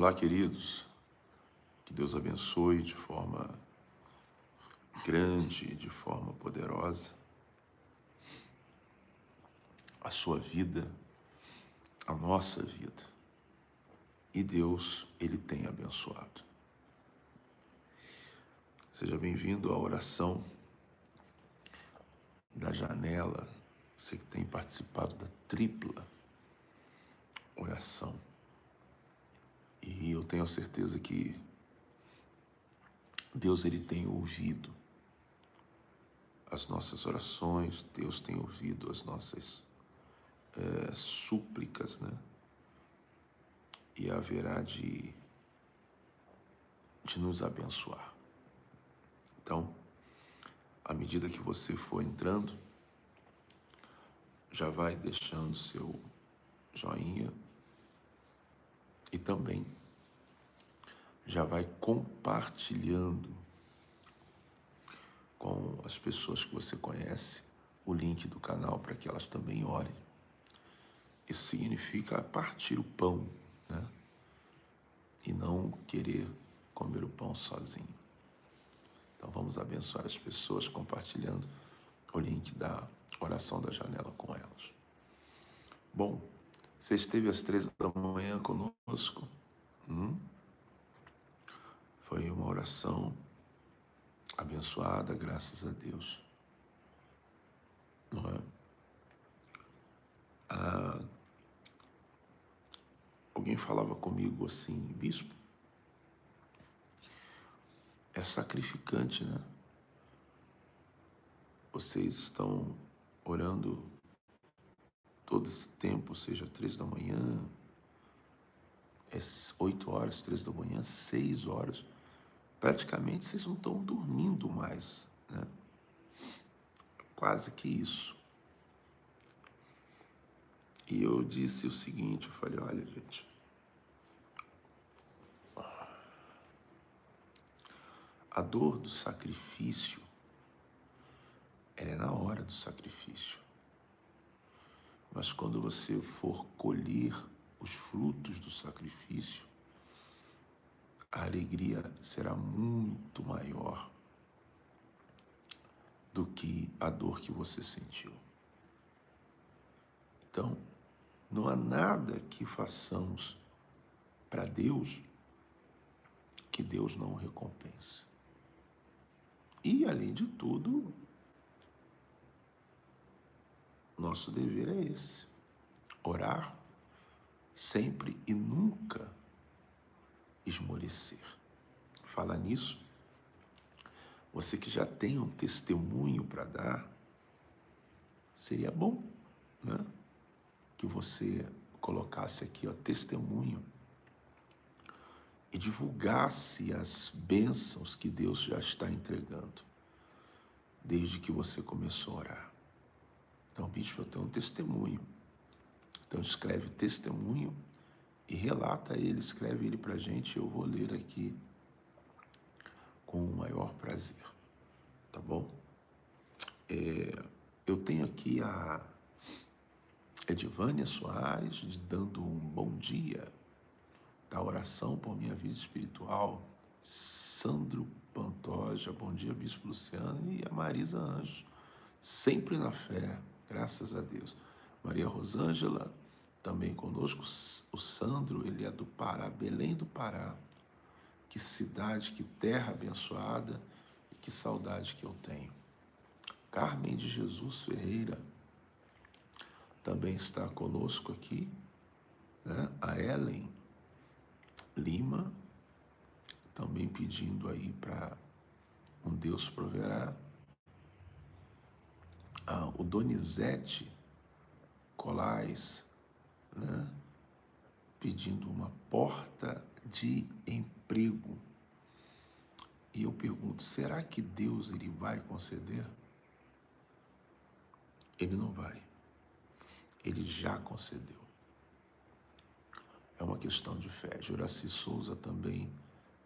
Olá, queridos. Que Deus abençoe de forma grande, de forma poderosa a sua vida, a nossa vida. E Deus, Ele tem abençoado. Seja bem-vindo à oração da janela. Você que tem participado da tripla oração. E eu tenho a certeza que Deus, Ele tem ouvido as nossas orações, Deus tem ouvido as nossas súplicas, né? E haverá de nos abençoar. Então, à medida que você for entrando, já vai deixando seu joinha e também já vai compartilhando com as pessoas que você conhece o link do canal para que elas também orem. Isso significa partir o pão, né? E não querer comer o pão sozinho. Então vamos abençoar as pessoas compartilhando o link da oração da janela com elas. Bom, você esteve às 3h conosco. Foi uma oração abençoada, graças a Deus. Não é? Alguém falava comigo assim, bispo, é sacrificante, né? Vocês estão orando todo esse tempo, seja 3h, 8h, 3h, 6h, praticamente vocês não estão dormindo mais, né? Quase que isso. E eu disse o seguinte, eu falei, olha, gente, a dor do sacrifício, ela é na hora do sacrifício. Mas quando você for colher os frutos do sacrifício, a alegria será muito maior do que a dor que você sentiu. Então, não há nada que façamos para Deus que Deus não recompense. E, além de tudo, nosso dever é esse: orar sempre e nunca esmorecer. Falar nisso, você que já tem um testemunho para dar, seria bom, né? Que você colocasse aqui, ó, testemunho, e divulgasse as bênçãos que Deus já está entregando, desde que você começou a orar. Então, bispo, eu tenho um testemunho. Então, escreve testemunho e relata ele, escreve ele para a gente, eu vou ler aqui com o maior prazer, tá bom? Eu tenho aqui a Edivânia Soares dando um bom dia, da oração por minha vida espiritual. Sandro Pantoja, bom dia, bispo Luciano. E a Marisa Anjos, sempre na fé, graças a Deus. Maria Rosângela, também conosco. O Sandro, ele é do Pará, Belém do Pará. Que cidade, que terra abençoada, e que saudade que eu tenho. Carmen de Jesus Ferreira também está conosco aqui, né? A Ellen Lima, também pedindo aí para um Deus proverá. O Donizete Colais, né? Pedindo uma porta de emprego. E eu pergunto, será que Deus, ele vai conceder? Ele não vai. Ele já concedeu. É uma questão de fé. Juraci Souza também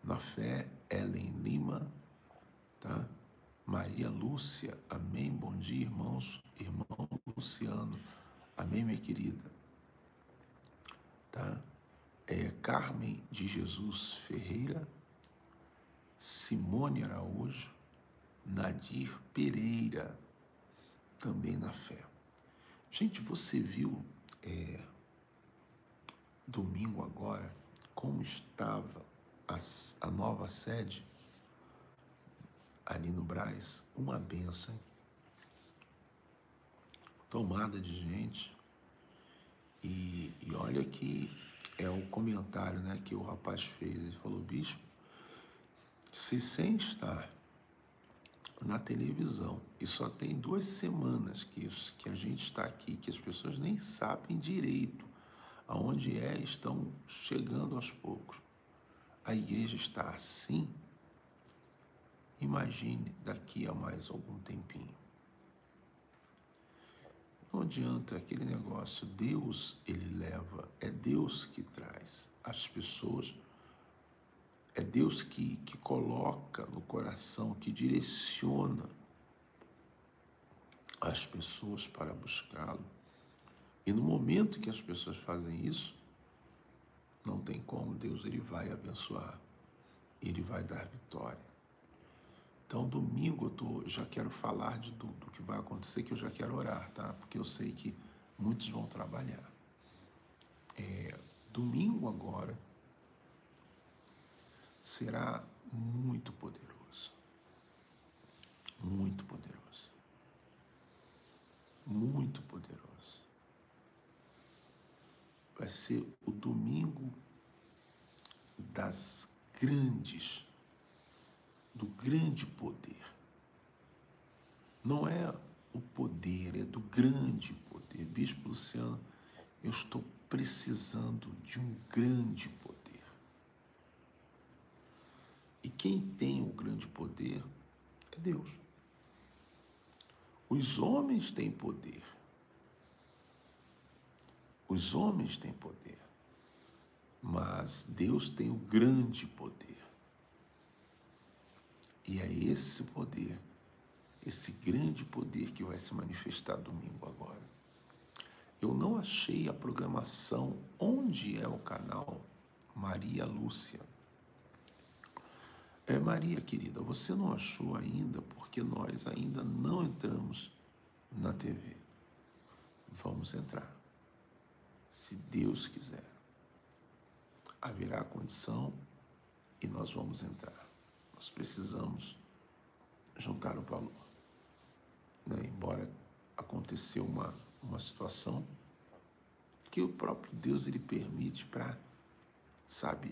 na fé. Ellen Lima, tá? Maria Lúcia, amém, bom dia, irmãos. Irmão Luciano, amém, minha querida, tá? Carmen de Jesus Ferreira, Simone Araújo, Nadir Pereira, também na fé. Gente, você viu domingo agora como estava a nova sede ali no Brás? Uma bênção, hein? Tomada de gente. E olha que é o comentário, né, que o rapaz fez. Ele falou: bispo, se sem estar na televisão, e só tem 2 semanas que a gente está aqui, que as pessoas nem sabem direito aonde estão chegando aos poucos, a igreja está assim, imagine daqui a mais algum tempinho. Não adianta aquele negócio, Deus ele leva, é Deus que traz as pessoas, é Deus que coloca no coração, que direciona as pessoas para buscá-lo. E no momento que as pessoas fazem isso, não tem como, Deus ele vai abençoar, ele vai dar vitória. Então, domingo já quero falar do que vai acontecer, que eu já quero orar, tá? Porque eu sei que muitos vão trabalhar. Domingo agora será muito poderoso. Muito poderoso. Muito poderoso. Vai ser o domingo do grande poder. Não é o poder, é do grande poder. Bispo Luciano, eu estou precisando de um grande poder. E quem tem o grande poder é Deus. Os homens têm poder. Os homens têm poder. Mas Deus tem o grande poder. E é esse poder, esse grande poder que vai se manifestar domingo agora. Eu não achei a programação onde é o canal Maria Lúcia. Maria querida, você não achou ainda porque nós ainda não entramos na TV. Vamos entrar. Se Deus quiser. Haverá condição e nós vamos entrar. Nós precisamos juntar o valor. Embora aconteceu uma situação que o próprio Deus ele permite para,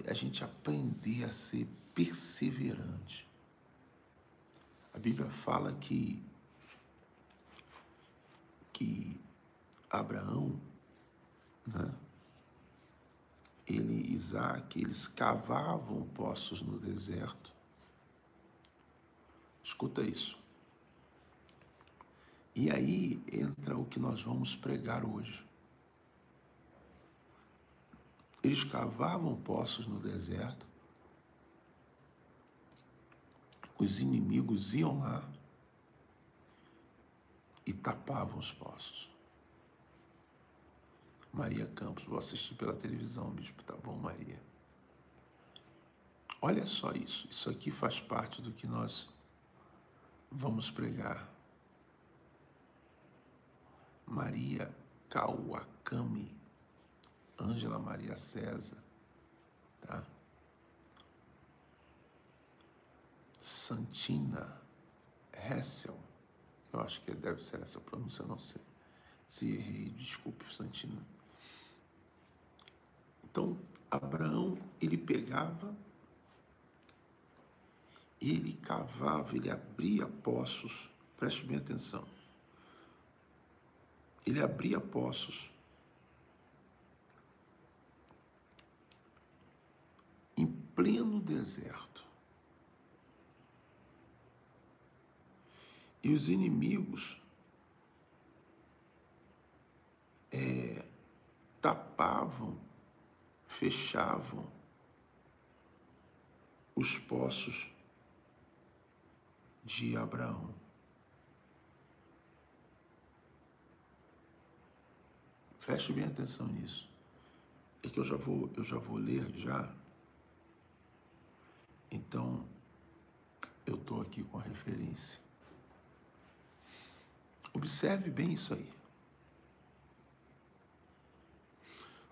a gente aprender a ser perseverante. A Bíblia fala que Abraão, Isaac, eles cavavam poços no deserto. Escuta isso. E aí entra o que nós vamos pregar hoje. Eles cavavam poços no deserto, os inimigos iam lá e tapavam os poços. Maria Campos, vou assistir pela televisão, bispo, tá bom, Maria? Olha só isso, isso aqui faz parte do que nós vamos pregar. Maria Kawakami, Ângela Maria César, tá? Santina Hessel, eu acho que deve ser essa pronúncia, não sei. Se errei, desculpe, Santina. Então, Abraão, ele pegava, ele cavava, ele abria poços, preste bem atenção. Ele abria poços em pleno deserto. E os inimigos tapavam, fechavam os poços de Abraão. Preste bem atenção nisso. é que eu já vou ler já. Então, eu estou aqui com a referência. Observe bem isso aí.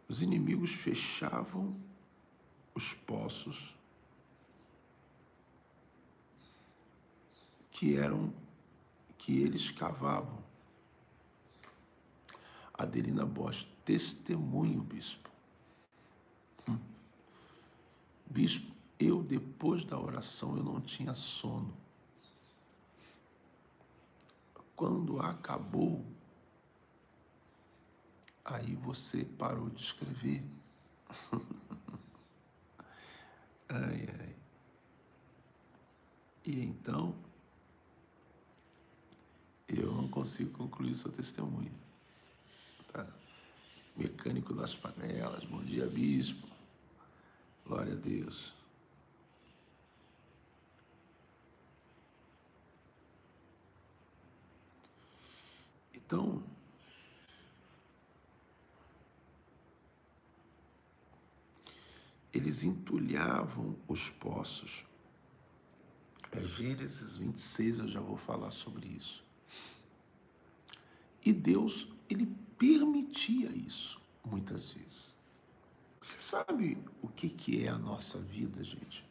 Os inimigos fechavam os poços que eles cavavam. Adelina Bosch, testemunho, bispo. Bispo, eu depois da oração eu não tinha sono. Quando acabou, aí você parou de escrever. Ai, ai. E então, eu não consigo concluir seu testemunho. Tá? Mecânico das panelas, bom dia, bispo. Glória a Deus. Então, eles entulhavam os poços. Gênesis 26, eu já vou falar sobre isso. E Deus, ele permitia isso, muitas vezes. Você sabe o que é a nossa vida, gente?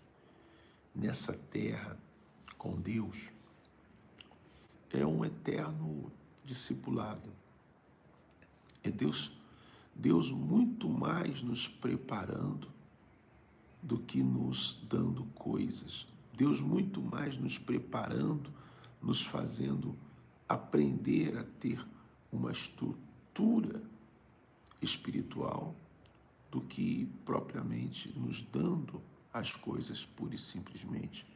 Nessa terra, com Deus, é um eterno discipulado. É Deus muito mais nos preparando do que nos dando coisas. Deus muito mais nos preparando, nos fazendo aprender a ter uma estrutura espiritual do que propriamente nos dando as coisas pura e simplesmente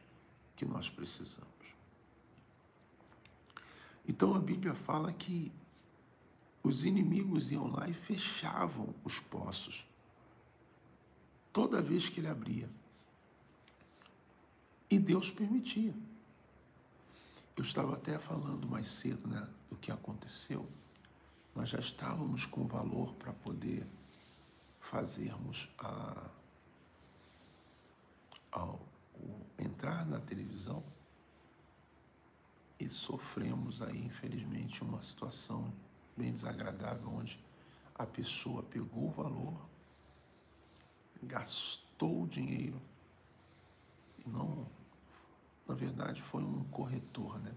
que nós precisamos. Então a Bíblia fala que os inimigos iam lá e fechavam os poços toda vez que ele abria. E Deus permitia. Eu estava até falando mais cedo, né, do que aconteceu. Nós já estávamos com valor para poder fazermos entrar na televisão e sofremos aí, infelizmente, uma situação bem desagradável, onde a pessoa pegou o valor, gastou o dinheiro, e não, na verdade, foi um corretor, né?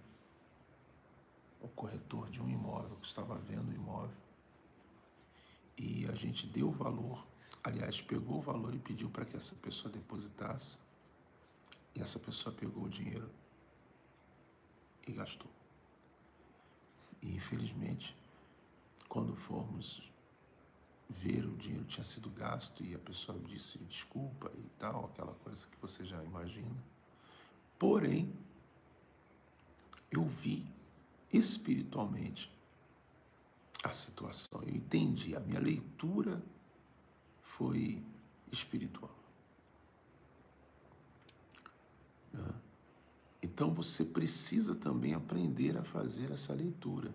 O corretor de um imóvel, que estava vendo o imóvel, e a gente deu o valor, aliás, pegou o valor e pediu para que essa pessoa depositasse, e essa pessoa pegou o dinheiro e gastou. E, infelizmente, quando fomos ver, o dinheiro tinha sido gasto e a pessoa disse desculpa e tal, aquela coisa que você já imagina. Porém, eu vi espiritualmente a situação, eu entendi, a minha leitura foi espiritual. Então você precisa também aprender a fazer essa leitura.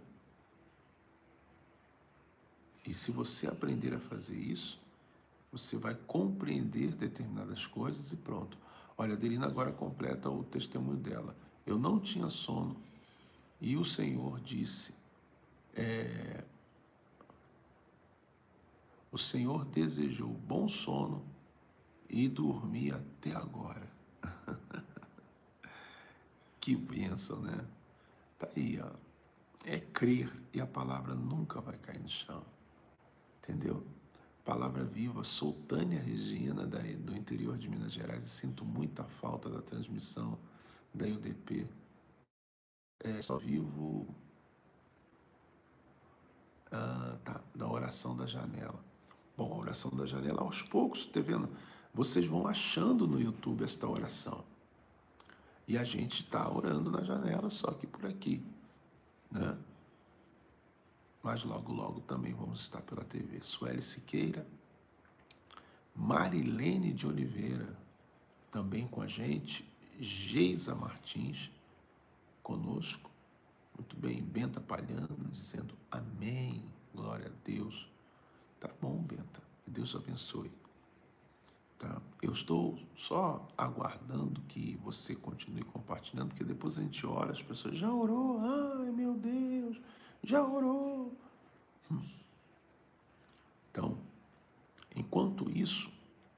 E se você aprender a fazer isso, você vai compreender determinadas coisas e pronto. Olha, a Adelina agora completa o testemunho dela. Eu não tinha sono e o Senhor disse, o Senhor desejou bom sono e dormi até agora. Que bênção, né? Tá aí, ó. É crer e a palavra nunca vai cair no chão. Entendeu? Palavra viva, sou Tânia Regina, do interior de Minas Gerais, e sinto muita falta da transmissão da UDP. Só vivo da oração da janela. Bom, a oração da janela, aos poucos, tá vendo? Vocês vão achando no YouTube esta oração. E a gente está orando na janela, só que por aqui, né? Mas logo, logo também vamos estar pela TV. Sueli Siqueira, Marilene de Oliveira, também com a gente, Geisa Martins, conosco, muito bem, Benta Palhano, dizendo amém, glória a Deus. Tá bom, Benta, que Deus Deus abençoe. Tá? Eu estou só aguardando que você continue compartilhando, porque depois a gente ora, as pessoas, já orou? Ai, meu Deus, já orou. Então, enquanto isso,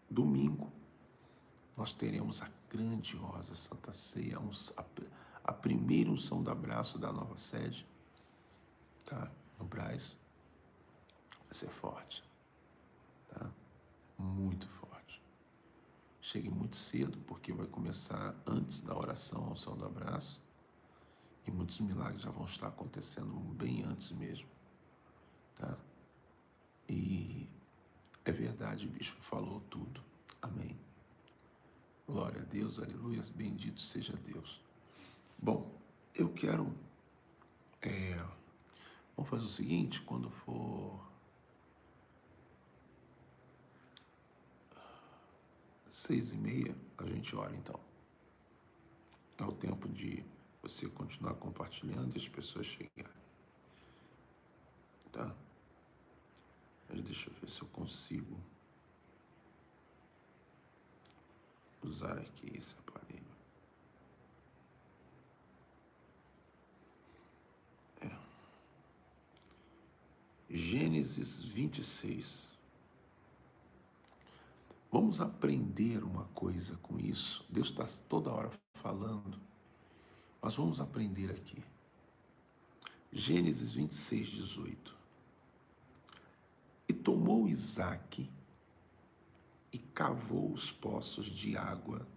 domingo, nós teremos a grandiosa Santa Ceia, a primeira unção do abraço da nova sede, tá? No Brás. Vai ser forte, tá? Muito forte. Chegue muito cedo, porque vai começar antes da oração, a unção do abraço, e muitos milagres já vão estar acontecendo bem antes mesmo, tá? E é verdade, o bispo falou tudo. Amém. Glória a Deus, aleluia, bendito seja Deus. Bom, eu quero... vamos fazer o seguinte, quando for 6h30, a gente ora então. É o tempo de você continuar compartilhando e as pessoas chegarem. Tá? Mas deixa eu ver se eu consigo usar aqui esse aparelho. Gênesis 26. Vamos aprender uma coisa com isso. Deus está toda hora falando. Nós vamos aprender aqui. Gênesis 26, 18. E tomou Isaque e cavou os poços de água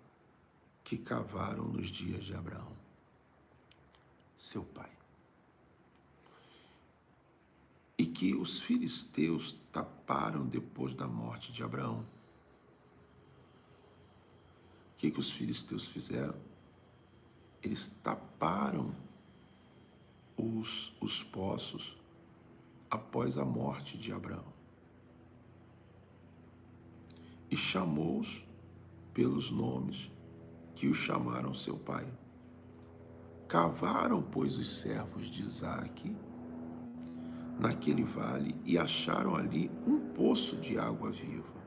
que cavaram nos dias de Abraão, seu pai. E que os filisteus taparam depois da morte de Abraão. O que os filisteus fizeram? Eles taparam os poços após a morte de Abraão. E chamou-os pelos nomes que o chamaram seu pai. Cavaram, pois, os servos de Isaque naquele vale e acharam ali um poço de água viva.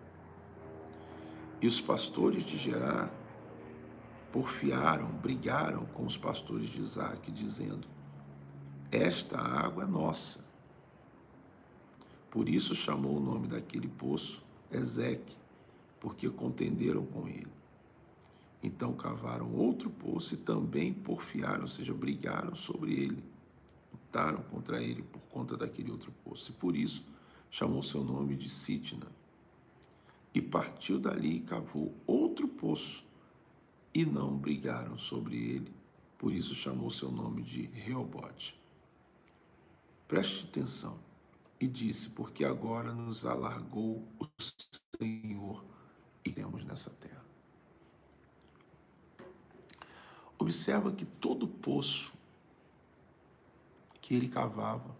E os pastores de Gerar porfiaram, brigaram com os pastores de Isaque, dizendo: esta água é nossa. Por isso chamou o nome daquele poço Ezeque, porque contenderam com ele. Então cavaram outro poço e também porfiaram, ou seja, brigaram sobre ele, lutaram contra ele por conta daquele outro poço. E por isso chamou seu nome de Sitna. E partiu dali e cavou outro poço, e não brigaram sobre ele, por isso chamou seu nome de Reobote. Preste atenção. E disse: porque agora nos alargou o Senhor e temos nessa terra. Observa que todo poço que ele cavava,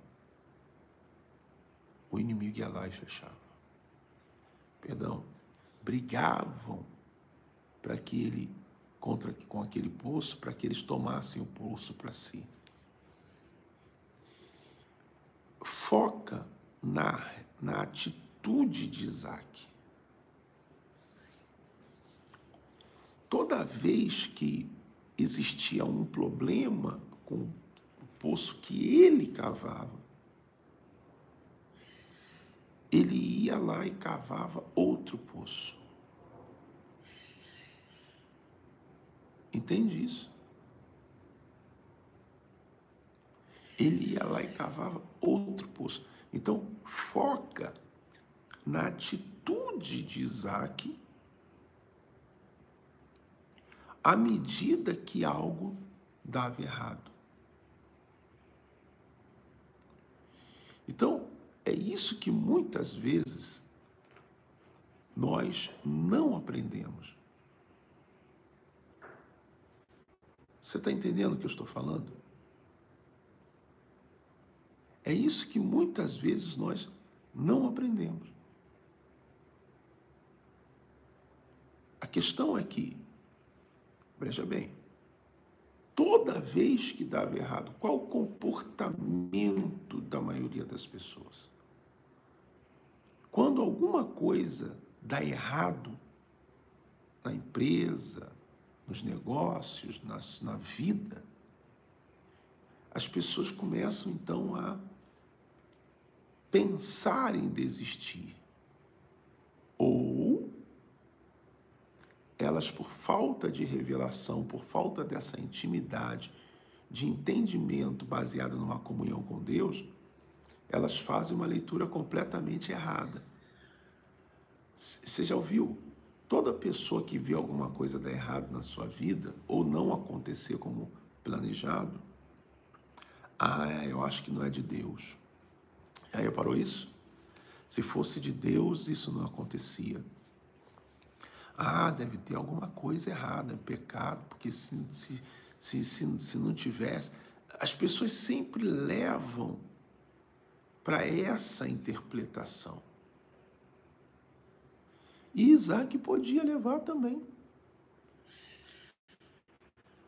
o inimigo ia lá e fechava. Brigavam para que ele, com aquele poço, para que eles tomassem o poço para si. Foca na atitude de Isaque. Toda vez que existia um problema com o poço que ele cavava, ele ia lá e cavava outro poço. Entende isso? Ele ia lá e cavava outro poço. Então, foca na atitude de Isaque à medida que algo dava errado. Então, é isso que muitas vezes nós não aprendemos. Você está entendendo o que eu estou falando? É isso que muitas vezes nós não aprendemos. A questão é que, veja bem, toda vez que dava errado, qual o comportamento da maioria das pessoas? Quando alguma coisa dá errado na empresa, nos negócios, na vida, as pessoas começam então a pensar em desistir. Ou elas, por falta de revelação, por falta dessa intimidade, de entendimento baseado numa comunhão com Deus, elas fazem uma leitura completamente errada. Você já ouviu? Toda pessoa que vê alguma coisa dar errado na sua vida, ou não acontecer como planejado, eu acho que não é de Deus. Aí reparou isso? Se fosse de Deus, isso não acontecia. Deve ter alguma coisa errada, pecado, porque se não tivesse... As pessoas sempre levam para essa interpretação. E Isaac podia levar também.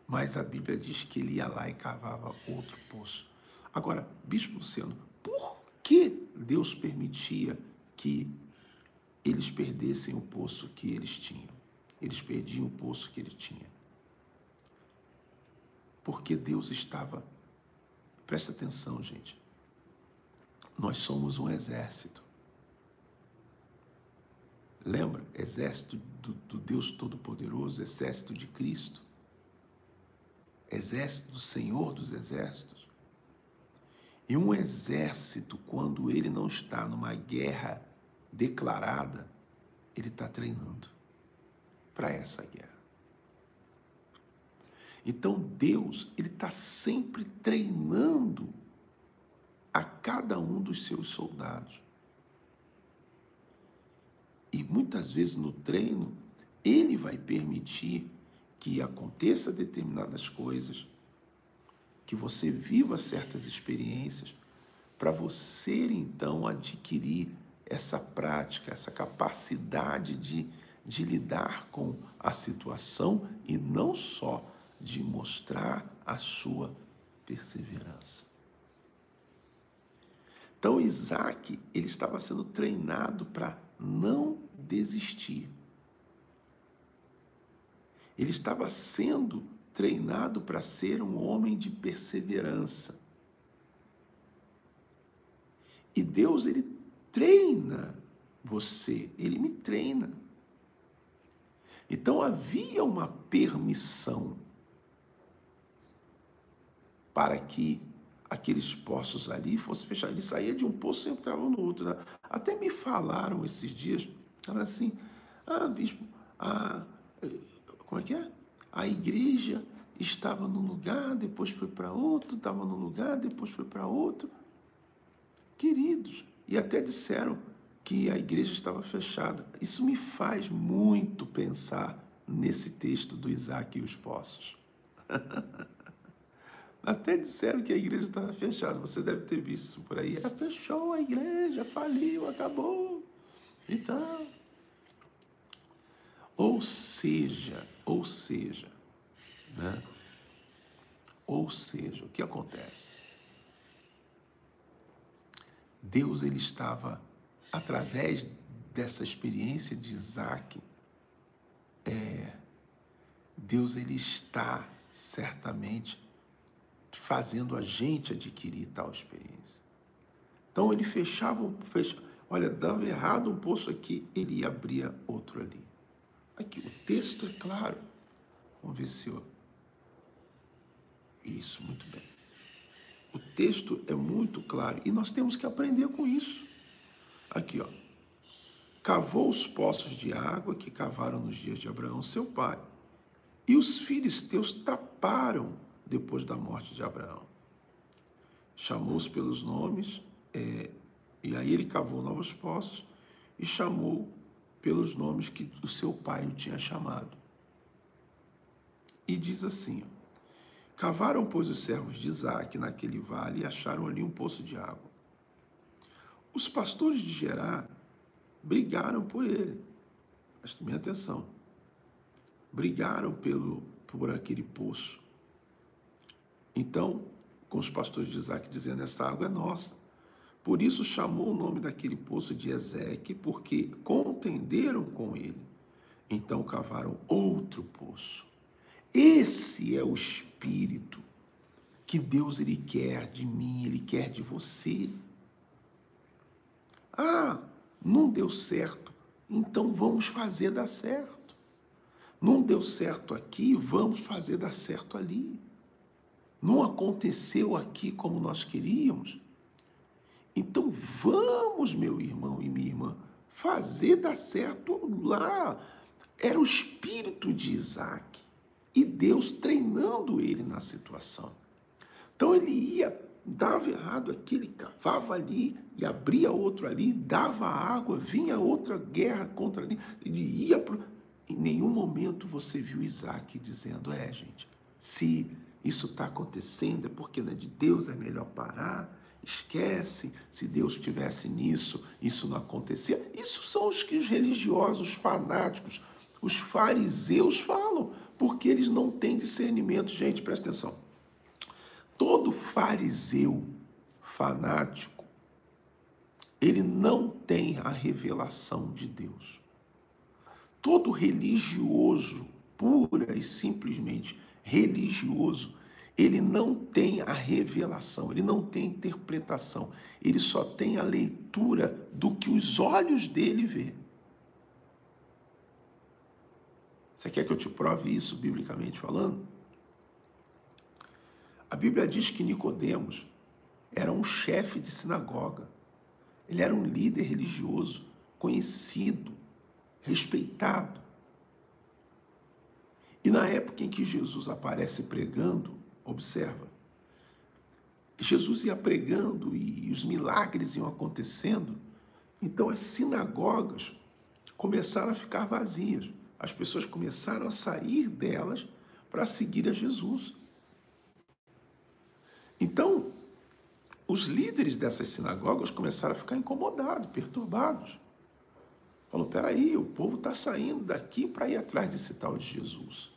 Mas a Bíblia diz que ele ia lá e cavava outro poço. Agora, Bispo Luciano, por que Deus permitia que eles perdessem o poço que eles tinham? Eles perdiam o poço que ele tinha. Porque Deus estava... Presta atenção, gente. Nós somos um exército. Lembra? Exército do Deus Todo-Poderoso, exército de Cristo. Exército do Senhor dos Exércitos. E um exército, quando ele não está numa guerra declarada, ele está treinando para essa guerra. Então Deus, ele está sempre treinando a cada um dos seus soldados. E muitas vezes no treino, ele vai permitir que aconteça determinadas coisas, que você viva certas experiências, para você então adquirir essa prática, essa capacidade de lidar com a situação e não só de mostrar a sua perseverança. Então Isaac, ele estava sendo treinado para não desistir. Ele estava sendo treinado para ser um homem de perseverança. E Deus, ele treina você, ele me treina. Então havia uma permissão para que aqueles poços ali fossem fechados. Ele saía de um poço e sempre entrava no outro. Né? Até me falaram esses dias, falaram assim, bispo, como é que é? A igreja estava num lugar, depois foi para outro, estava num lugar, depois foi para outro. Queridos, e até disseram que a igreja estava fechada. Isso me faz muito pensar nesse texto do Isaac e os poços. Até disseram que a igreja estava fechada. Você deve ter visto isso por aí. Fechou a igreja, faliu, acabou. Então, ou seja, né? Ou seja, o que acontece? Deus, ele estava, através dessa experiência de Isaac, Deus, ele está certamente fazendo a gente adquirir tal experiência. Então ele fechava, olha, dava errado um poço aqui, ele abria outro ali. Aqui, o texto é claro. Vamos ver se eu... Isso, muito bem. O texto é muito claro e nós temos que aprender com isso. Aqui, ó. Cavou os poços de água que cavaram nos dias de Abraão, seu pai. E os filisteus taparam depois da morte de Abraão. Chamou-os pelos nomes, e aí ele cavou novos poços e chamou pelos nomes que o seu pai o tinha chamado. E diz assim, ó, cavaram, pois, os servos de Isaac naquele vale e acharam ali um poço de água. Os pastores de Gerar brigaram por ele. Preste bem atenção. Brigaram por aquele poço. Então, com os pastores de Isaac dizendo, esta água é nossa, Por isso chamou o nome daquele poço de Ezeque, porque contenderam com ele. Então cavaram outro poço. Esse é o espírito que Deus ele quer de mim, ele quer de você. Ah, não deu certo, então vamos fazer dar certo. Não deu certo aqui, vamos fazer dar certo ali. Não aconteceu aqui como nós queríamos, então vamos, meu irmão e minha irmã, fazer dar certo lá. Era o espírito de Isaac e Deus treinando ele na situação. Então ele ia, dava errado aqui, ele cavava ali e abria outro ali, dava água, vinha outra guerra contra ali, ele ia para... Em nenhum momento você viu Isaac dizendo, gente, se isso está acontecendo é porque não é de Deus, é melhor parar, esquece, se Deus estivesse nisso, isso não acontecia. Isso são os que os religiosos fanáticos, os fariseus falam, porque eles não têm discernimento. Gente, presta atenção. Todo fariseu fanático, ele não tem a revelação de Deus. Todo religioso, pura e simplesmente religioso, ele não tem a revelação, ele não tem a interpretação, ele só tem a leitura do que os olhos dele vê. Você quer que eu te prove isso, biblicamente falando? A Bíblia diz que Nicodemos era um chefe de sinagoga. Ele era um líder religioso, conhecido, respeitado. E na época em que Jesus aparece pregando, observa, Jesus ia pregando e os milagres iam acontecendo, então as sinagogas começaram a ficar vazias. As pessoas começaram a sair delas para seguir a Jesus. Então, os líderes dessas sinagogas começaram a ficar incomodados, perturbados. Falou, peraí, o povo está saindo daqui para ir atrás desse tal de Jesus.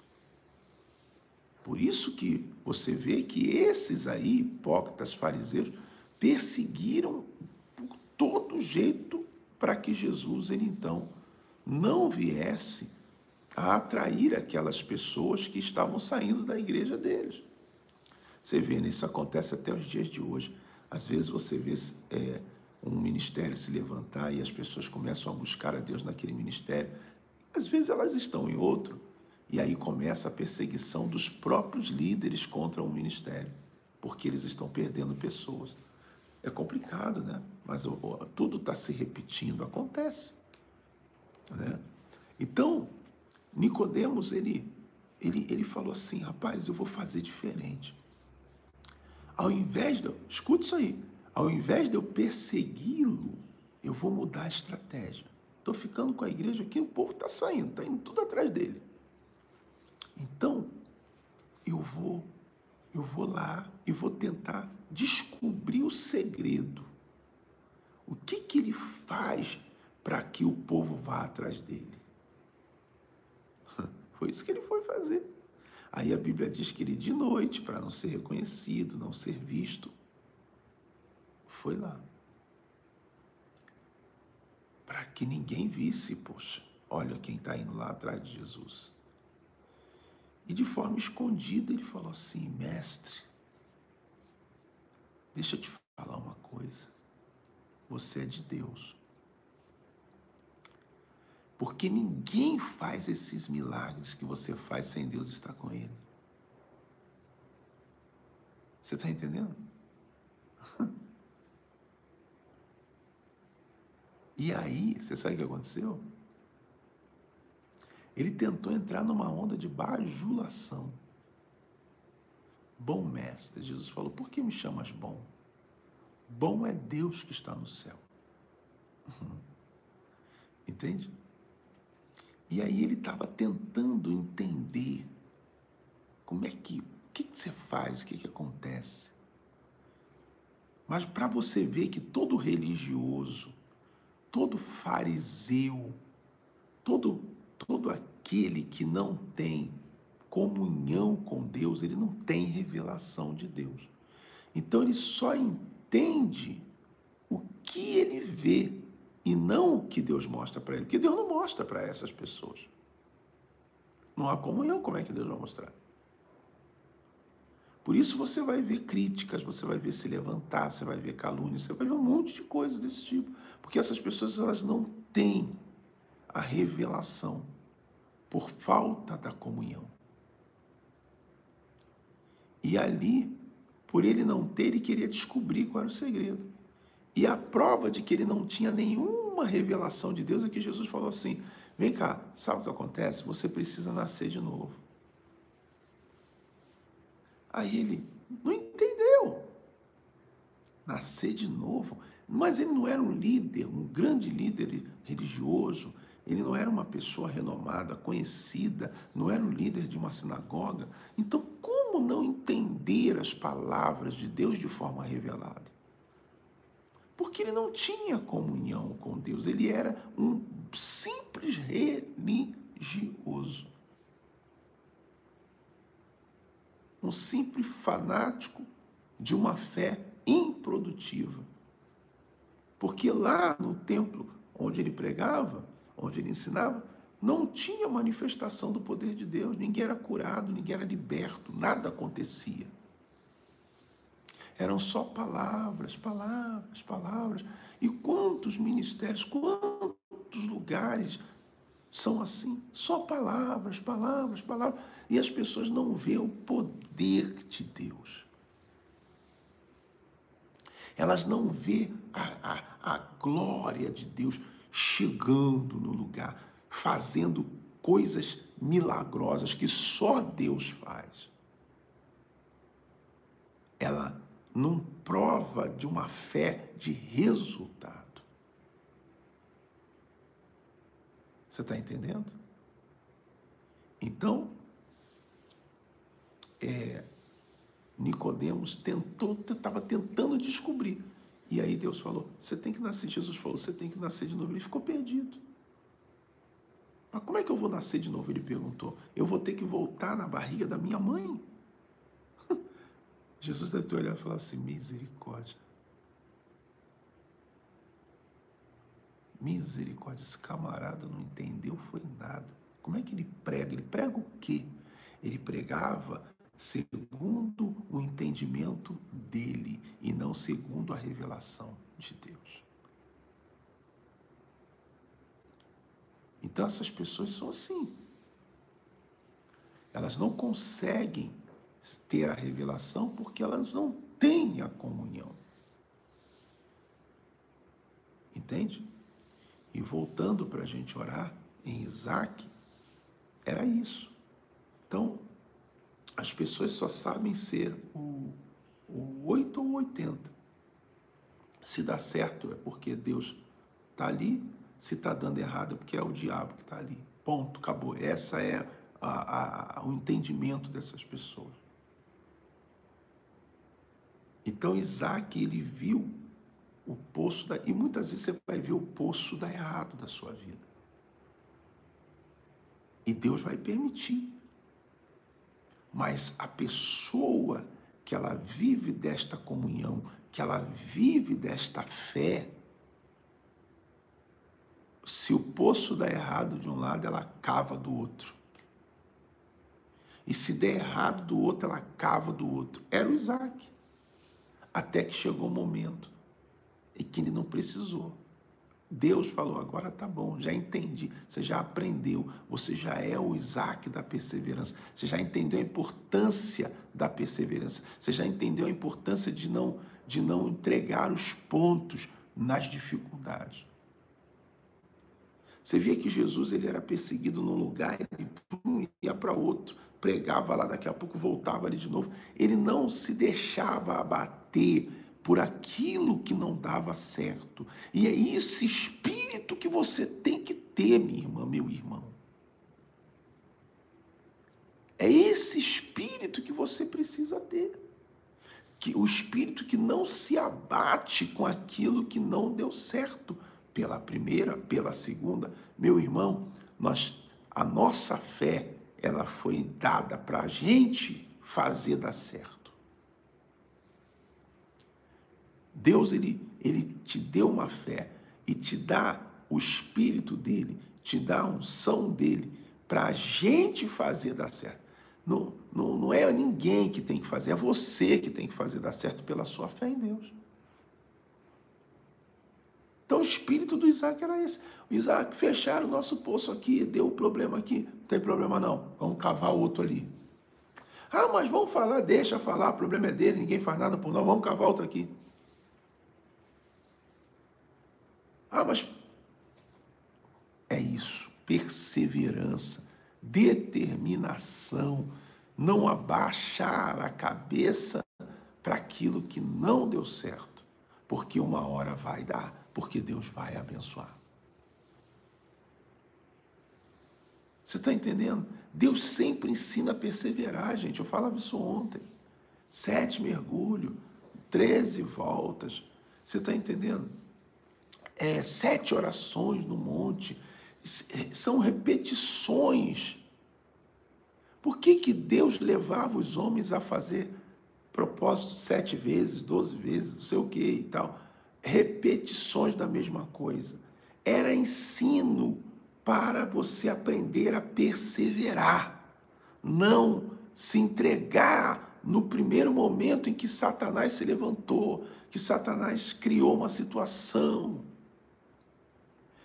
Por isso que você vê que esses aí, hipócritas, fariseus, perseguiram por todo jeito para que Jesus, ele então, não viesse a atrair aquelas pessoas que estavam saindo da igreja deles. Você vê, né? Isso acontece até os dias de hoje. Às vezes você vê um ministério se levantar e as pessoas começam a buscar a Deus naquele ministério. Às vezes elas estão em outro, e aí começa a perseguição dos próprios líderes contra o ministério, porque eles estão perdendo pessoas. É complicado, né? Mas tudo está se repetindo, acontece, né? Então, Nicodemos, ele falou assim, rapaz, eu vou fazer diferente. Ao invés de, escuta isso aí, ao invés de eu persegui-lo, eu vou mudar a estratégia. Estou ficando com a igreja aqui, o povo está saindo, está indo tudo atrás dele. Então, eu vou lá e vou tentar descobrir o segredo. O que ele faz para que o povo vá atrás dele? Foi isso que ele foi fazer. Aí a Bíblia diz que ele de noite, para não ser reconhecido, não ser visto, foi lá. Para que ninguém visse, poxa, olha quem está indo lá atrás de Jesus. E de forma escondida ele falou assim, mestre, deixa eu te falar uma coisa, você é de Deus. Porque ninguém faz esses milagres que você faz sem Deus estar com ele. Você está entendendo? E aí, você sabe o que aconteceu? Ele tentou entrar numa onda de bajulação. Bom mestre, Jesus falou, por que me chamas bom? Bom é Deus que está no céu. Entende? E aí ele estava tentando entender como é que, o que você faz, o que acontece. Mas para você ver que todo religioso, todo fariseu, todo aquele que não tem comunhão com Deus, ele não tem revelação de Deus. Então ele só entende o que ele vê e não o que Deus mostra para ele, porque Deus não mostra para essas pessoas. Não há comunhão, como é que Deus vai mostrar? Por isso você vai ver críticas, você vai ver se levantar, você vai ver calúnia, você vai ver um monte de coisas desse tipo, porque essas pessoas elas não têm a revelação por falta da comunhão. E ali, por ele não ter, ele queria descobrir qual era o segredo. E a prova de que ele não tinha nenhuma revelação de Deus é que Jesus falou assim: vem cá, sabe o que acontece? Você precisa nascer de novo. Aí ele não entendeu. Nascer de novo. Mas ele não era um líder, um grande líder religioso. Ele não era uma pessoa renomada, conhecida, não era um líder de uma sinagoga. Então, como não entender as palavras de Deus de forma revelada? Porque ele não tinha comunhão com Deus, ele era um simples religioso. Um simples fanático de uma fé improdutiva. Porque lá no templo onde ele pregava, onde ele ensinava, não tinha manifestação do poder de Deus, ninguém era curado, ninguém era liberto, nada acontecia. Eram só palavras, palavras, palavras. E quantos ministérios, quantos lugares são assim? Só palavras, palavras, palavras. E as pessoas não veem o poder de Deus. Elas não veem a glória de Deus chegando no lugar, fazendo coisas milagrosas que só Deus faz. Ela não prova de uma fé de resultado. Você está entendendo? Então, Nicodemos estava tentando descobrir. E aí Deus falou, você tem que nascer. Jesus falou, você tem que nascer de novo. Ele ficou perdido. Mas como é que eu vou nascer de novo? Ele perguntou. Eu vou ter que voltar na barriga da minha mãe? Jesus deve ter olhado e falar assim, misericórdia. Misericórdia, esse camarada não entendeu, foi nada. Como é que ele prega? Ele prega o quê? Ele pregava segundo o entendimento dele e não segundo a revelação de Deus. Então essas pessoas são assim. Elas não conseguem ter a revelação porque elas não têm a comunhão. Entende? E voltando para a gente orar em Isaac, era isso. Então, as pessoas só sabem ser o 8 ou 80. Se dá certo é porque Deus está ali, se está dando errado é porque é o diabo que está ali. Ponto, acabou. Essa é o entendimento dessas pessoas. Então Isaac, ele viu o poço, e muitas vezes você vai ver o poço dar errado da sua vida. E Deus vai permitir. Mas a pessoa que ela vive desta comunhão, que ela vive desta fé, se o poço dá errado de um lado, ela cava do outro. E se der errado do outro, ela cava do outro. Era o Isaac. Até que chegou o momento em que ele não precisou. Deus falou, agora tá bom, já entendi, você já aprendeu, você já é o Isaac da perseverança, você já entendeu a importância da perseverança, você já entendeu a importância de não entregar os pontos nas dificuldades. Você via que Jesus ele era perseguido num lugar, ele ia para outro, pregava lá, daqui a pouco voltava ali de novo, ele não se deixava abater por aquilo que não dava certo. E é esse espírito que você tem que ter, minha irmã, meu irmão. É esse espírito que você precisa ter. O espírito que não se abate com aquilo que não deu certo. Pela primeira, pela segunda. Meu irmão, a nossa fé, ela foi dada para a gente fazer dar certo. Deus, ele ele te deu uma fé e te dá o Espírito dele, te dá a unção dele para a gente fazer dar certo. Não é ninguém que tem que fazer, é você que tem que fazer dar certo pela sua fé em Deus. Então o espírito do Isaac era esse. O Isaac, fecharam o nosso poço aqui, deu um problema aqui. Não tem problema não, vamos cavar outro ali. Ah, mas vamos falar, deixa falar, o problema é dele, ninguém faz nada por nós, vamos cavar outro aqui. Ah, mas é isso, perseverança, determinação, não abaixar a cabeça para aquilo que não deu certo, porque uma hora vai dar, porque Deus vai abençoar. Você está entendendo? Deus sempre ensina a perseverar, gente. Eu falava isso ontem. 7 mergulhos, 13 voltas. Você está entendendo? 7 orações no monte. São repetições. Por que Deus levava os homens a fazer propósitos 7 vezes, 12 vezes, não sei o que e tal? Repetições da mesma coisa. Era ensino para você aprender a perseverar, não se entregar no primeiro momento em que Satanás se levantou, que Satanás criou uma situação.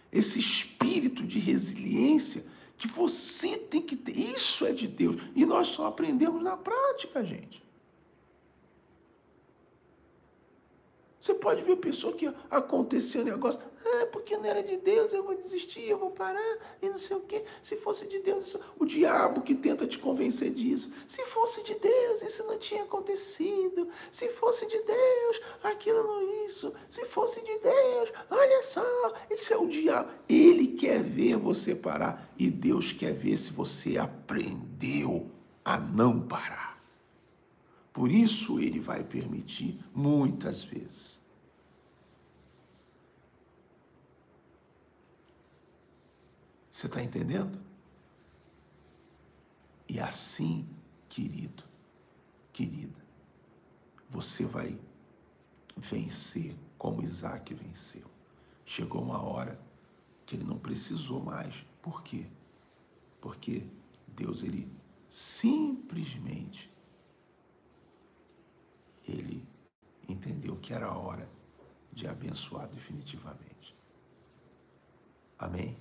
Esse espírito de resiliência que você tem que ter, isso é de Deus. E nós só aprendemos na prática, gente. Você pode ver pessoa que aconteceu um negócio, porque não era de Deus, eu vou desistir, eu vou parar, e não sei o quê. Se fosse de Deus, o diabo que tenta te convencer disso. Se fosse de Deus, isso não tinha acontecido. Se fosse de Deus, aquilo não isso. Se fosse de Deus, olha só, isso é o diabo. Ele quer ver você parar, e Deus quer ver se você aprendeu a não parar. Por isso ele vai permitir muitas vezes. Você está entendendo? E assim, querido, querida, você vai vencer como Isaac venceu. Chegou uma hora que ele não precisou mais. Por quê? Porque Deus, ele simplesmente ele entendeu que era a hora de abençoar definitivamente. Amém?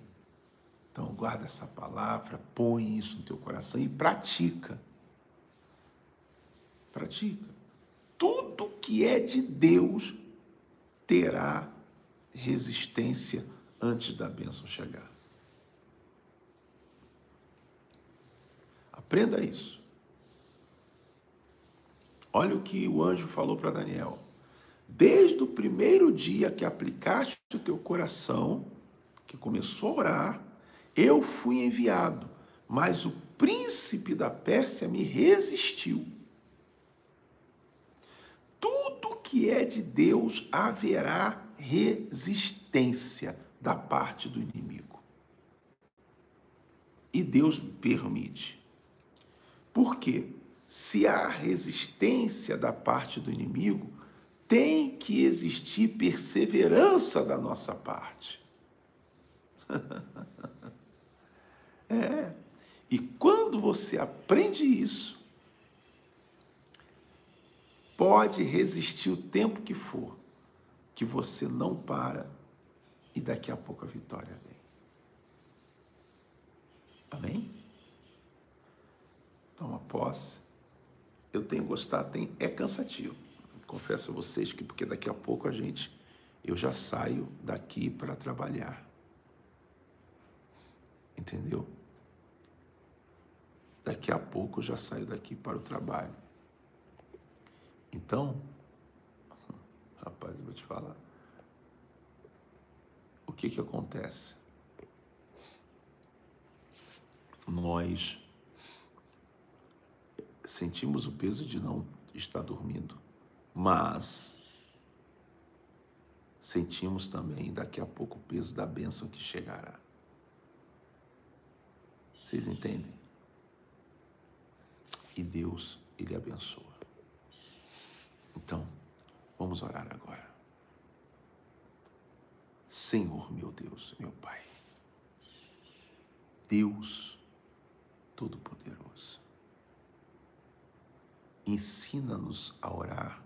Então guarda essa palavra, põe isso no teu coração e pratica. Pratica. Tudo que é de Deus terá resistência antes da bênção chegar. Aprenda isso. Olha o que o anjo falou para Daniel. Desde o primeiro dia que aplicaste o teu coração, que começou a orar, eu fui enviado, mas o príncipe da Pérsia me resistiu. Tudo que é de Deus haverá resistência da parte do inimigo. E Deus permite. Por quê? Se há resistência da parte do inimigo, tem que existir perseverança da nossa parte. E quando você aprende isso, pode resistir o tempo que for, que você não para e daqui a pouco a vitória vem. Amém? Toma posse. Eu tenho gostado, é cansativo. Confesso a vocês que porque daqui a pouco eu já saio daqui para trabalhar. Entendeu? Daqui a pouco eu já saio daqui para o trabalho. Então, rapaz, eu vou te falar. O que acontece? Nós sentimos o peso de não estar dormindo, mas sentimos também daqui a pouco o peso da bênção que chegará. Vocês entendem? E Deus, ele abençoa. Então, vamos orar agora. Senhor, meu Deus, meu Pai, Deus Todo-Poderoso, ensina-nos a orar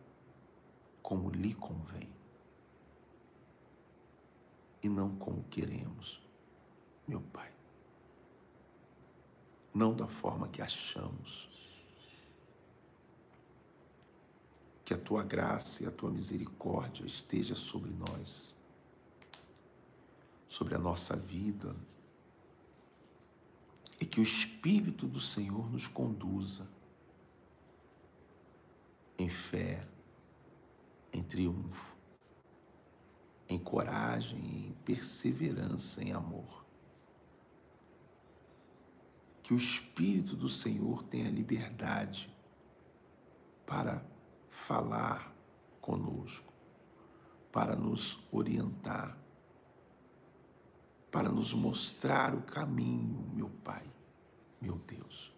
como lhe convém e não como queremos, meu Pai. Não da forma que achamos. Que a Tua graça e a Tua misericórdia esteja sobre nós, sobre a nossa vida, e que o Espírito do Senhor nos conduza em fé, em triunfo, em coragem, em perseverança, em amor. Que o Espírito do Senhor tenha liberdade para falar conosco, para nos orientar, para nos mostrar o caminho, meu Pai, meu Deus.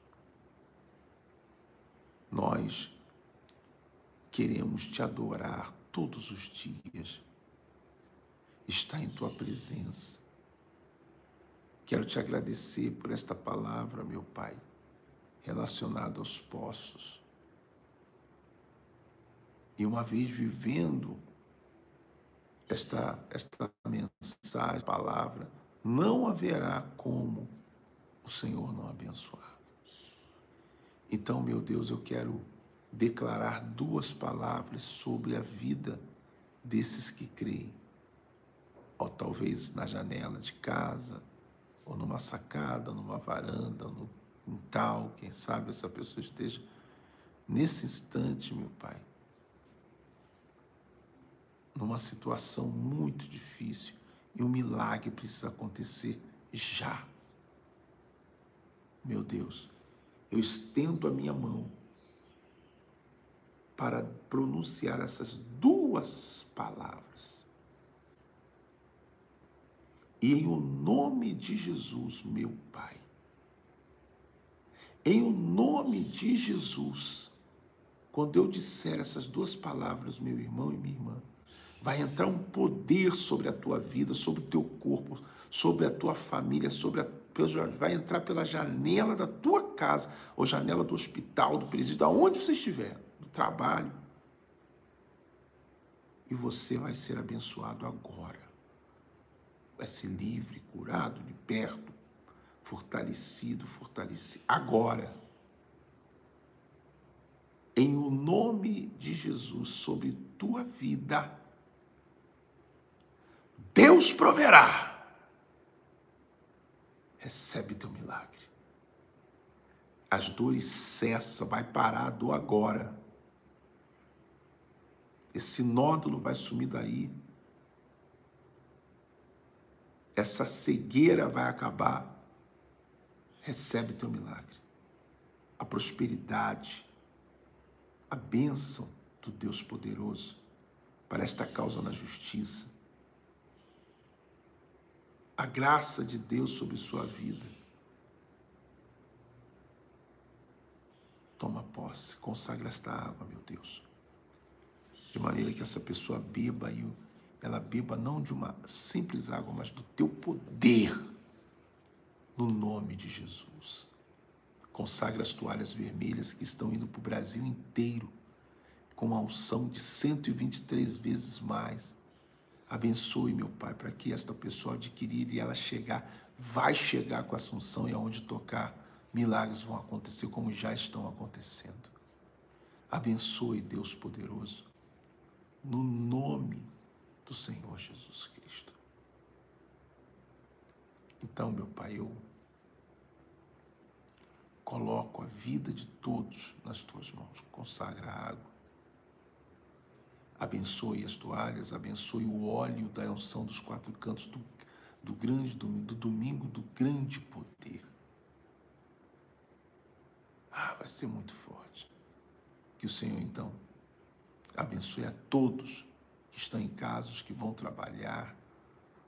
Nós queremos te adorar todos os dias, estar em tua presença. Quero te agradecer por esta palavra, meu Pai, relacionada aos poços. E uma vez vivendo esta mensagem, palavra, não haverá como o Senhor não abençoar. Então, meu Deus, eu quero declarar 2 palavras sobre a vida desses que creem. Ou talvez na janela de casa, ou numa sacada, numa varanda, no quintal, quem sabe essa pessoa esteja nesse instante, meu Pai, numa situação muito difícil, e um milagre precisa acontecer já. Meu Deus, eu estendo a minha mão para pronunciar essas 2 palavras. E em o nome de Jesus, meu Pai, em o nome de Jesus, quando eu disser essas 2 palavras, meu irmão e minha irmã, vai entrar um poder sobre a tua vida, sobre o teu corpo, sobre a tua família, vai entrar pela janela da tua casa, ou janela do hospital, do presídio, aonde você estiver, do trabalho. E você vai ser abençoado agora. Vai ser livre, curado, liberto, fortalecido, agora. Em o nome de Jesus, sobre tua vida, Deus proverá. Recebe teu milagre. As dores cessam, vai parar a dor agora. Esse nódulo vai sumir daí. Essa cegueira vai acabar. Recebe teu milagre. A prosperidade, a bênção do Deus poderoso para esta causa na justiça. A graça de Deus sobre sua vida. Toma posse, consagra esta água, meu Deus. De maneira que essa pessoa beba, e ela beba não de uma simples água, mas do teu poder, no nome de Jesus. Consagra as toalhas vermelhas que estão indo para o Brasil inteiro, com a unção de 123 vezes mais. Abençoe, meu Pai, para que esta pessoa adquirir e ela vai chegar com essa unção, e aonde tocar, milagres vão acontecer como já estão acontecendo. Abençoe, Deus poderoso, no nome do Senhor Jesus Cristo. Então, meu Pai, eu coloco a vida de todos nas tuas mãos. Consagra a água. Abençoe as toalhas, abençoe o óleo da unção dos 4 cantos do grande domingo, do domingo do grande poder. Vai ser muito forte. Que o Senhor, então, abençoe a todos que estão em casa, os que vão trabalhar,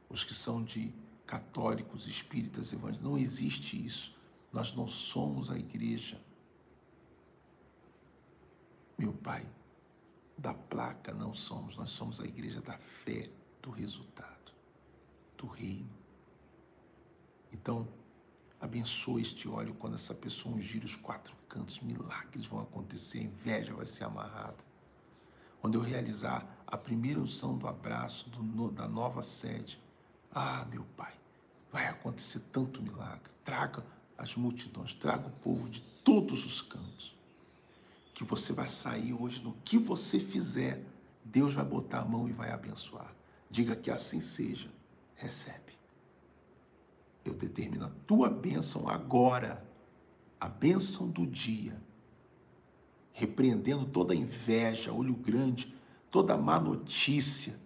os que são de católicos, espíritas, evangélicos. Não existe isso. Nós não somos a igreja, meu Pai, da placa, não somos. Nós somos a igreja da fé, do resultado. do reino. Então, abençoa este óleo quando essa pessoa ungir os 4 cantos, milagres vão acontecer, a inveja vai ser amarrada. Quando eu realizar a primeira unção do abraço da nova sede, meu Pai, vai acontecer tanto milagre. Traga as multidões, traga o povo de todos os cantos, que você vai sair hoje, no que você fizer, Deus vai botar a mão e vai abençoar. Diga que assim seja, recebe. Eu determino a tua bênção agora, a bênção do dia, repreendendo toda inveja, olho grande, toda má notícia,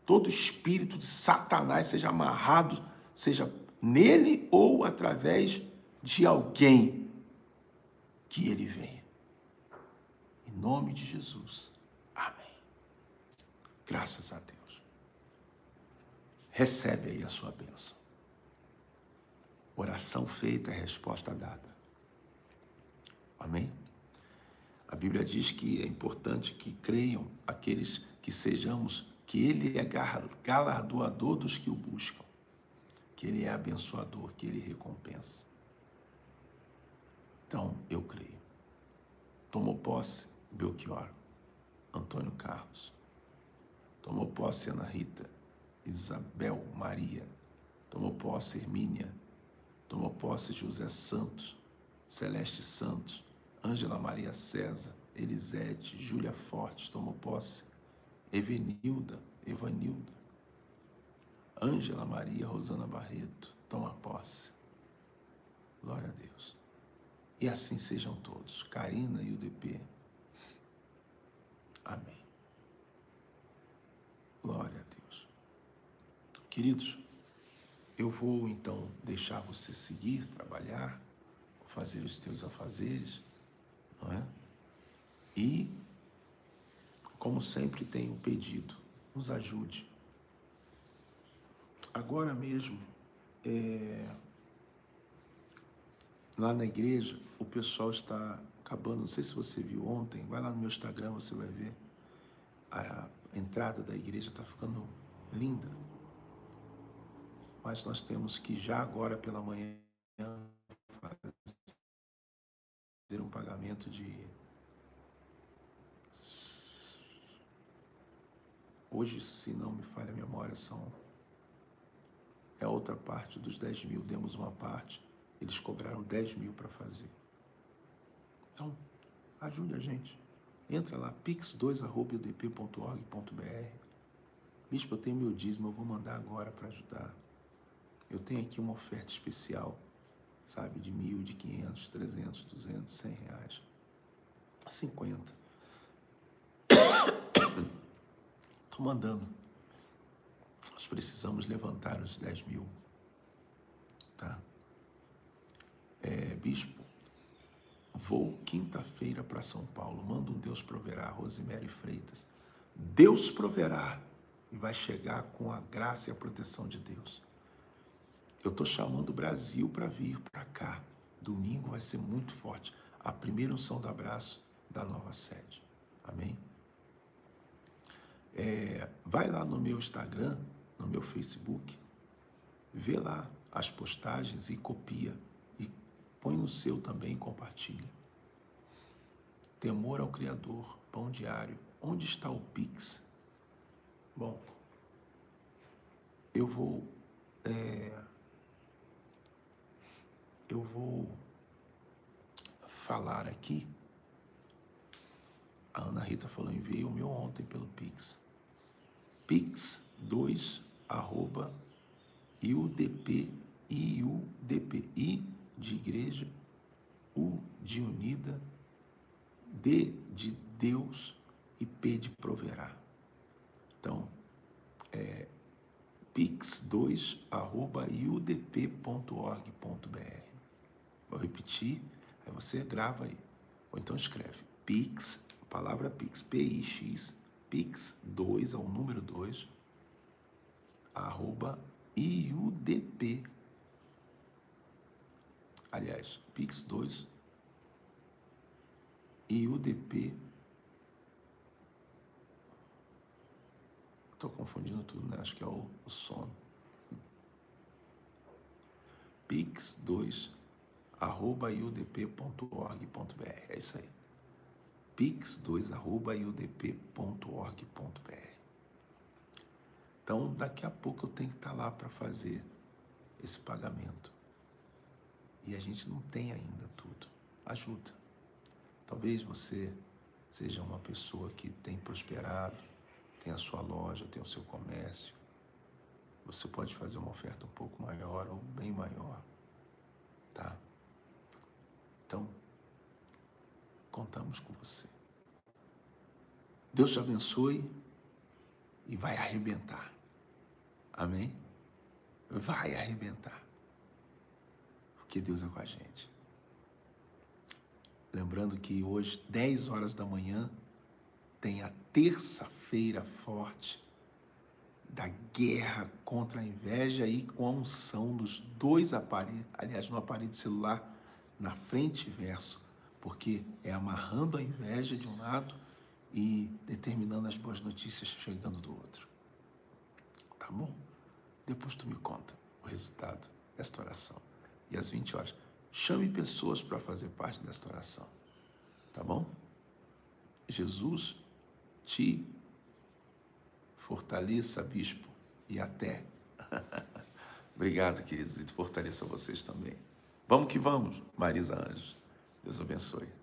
todo espírito de Satanás seja amarrado, seja nele ou através de alguém, que ele venha. Em nome de Jesus. Amém. Graças a Deus. Recebe aí a sua bênção. Oração feita, resposta dada. Amém? A Bíblia diz que é importante que creiam aqueles que sejamos, que Ele é galardoador dos que o buscam, que Ele é abençoador, que Ele recompensa. Então, eu creio. Tomou posse Belchior, Antônio Carlos. Tomou posse Ana Rita, Isabel Maria. Tomou posse Hermínia. Tomou posse José Santos, Celeste Santos, Ângela Maria César, Elisete, Júlia Fortes. Tomou posse Evanilda, Ângela Maria Rosana Barreto. Toma posse. Glória a Deus. E assim sejam todos. Karina e o DP. Amém. Glória a Deus. Queridos, eu vou então deixar você seguir, trabalhar, fazer os teus afazeres, não é? E, como sempre tenho pedido, nos ajude. Agora mesmo, lá na igreja, o pessoal está acabando, não sei se você viu ontem, vai lá no meu Instagram, você vai ver, a entrada da igreja está ficando linda. Mas nós temos que já agora pela manhã fazer um pagamento de... Hoje, se não me falha a memória, é a outra parte dos 10 mil. Demos uma parte, eles cobraram 10 mil para fazer. Então, ajude a gente. Entra lá, pix2@udp.org.br. Bispo, eu tenho meu dízimo, eu vou mandar agora para ajudar. Eu tenho aqui uma oferta especial, sabe, de 1.000, de 500, 300, 200, 100 reais, 50. Estou mandando. Nós precisamos levantar os 10 mil. Tá? Bispo, vou quinta-feira para São Paulo. Manda um Deus proverá, Rosemary Freitas. Deus proverá e vai chegar com a graça e a proteção de Deus. Eu estou chamando o Brasil para vir para cá. Domingo vai ser muito forte. A primeira unção do abraço da nova sede. Amém? Vai lá no meu Instagram, no meu Facebook, vê lá as postagens e copia. E põe no seu também e compartilha. Temor ao Criador, pão diário. Onde está o Pix? Bom, eu vou falar aqui. A Ana Rita falou, enviei o meu ontem pelo Pix. Pix2@iudp, I de igreja, U de unida, D de Deus e P de proverá. Então, pix2@iudp.org.br. Vou repetir, aí você grava aí. Ou então escreve Pix, palavra Pix, P-I-X, Pix2, ao número 2, @iudp. Aliás, Pix2, iudp. Estou confundindo tudo, né? Acho que é o sono. pix2@iudp.org.br. É isso aí. pix2@iudp.org.br. Então, daqui a pouco eu tenho que estar lá para fazer esse pagamento. E a gente não tem ainda tudo. Ajuda. Talvez você seja uma pessoa que tem prosperado, tem a sua loja, tem o seu comércio. Você pode fazer uma oferta um pouco maior ou bem maior, tá? Então, contamos com você. Deus te abençoe e vai arrebentar. Amém? Vai arrebentar. Porque Deus é com a gente. Lembrando que hoje, 10 horas da manhã, tem a terça-feira forte da guerra contra a inveja e com a unção dos dois aparelhos, aliás, no aparelho de celular, na frente e verso, porque é amarrando a inveja de um lado e determinando as boas notícias chegando do outro. Tá bom? Depois tu me conta o resultado desta oração. E às 20 horas, chame pessoas para fazer parte desta oração. Tá bom? Jesus te fortaleça, bispo, e até. Obrigado, queridos, e fortaleça vocês também. Vamos que vamos, Marisa Anjos. Deus abençoe.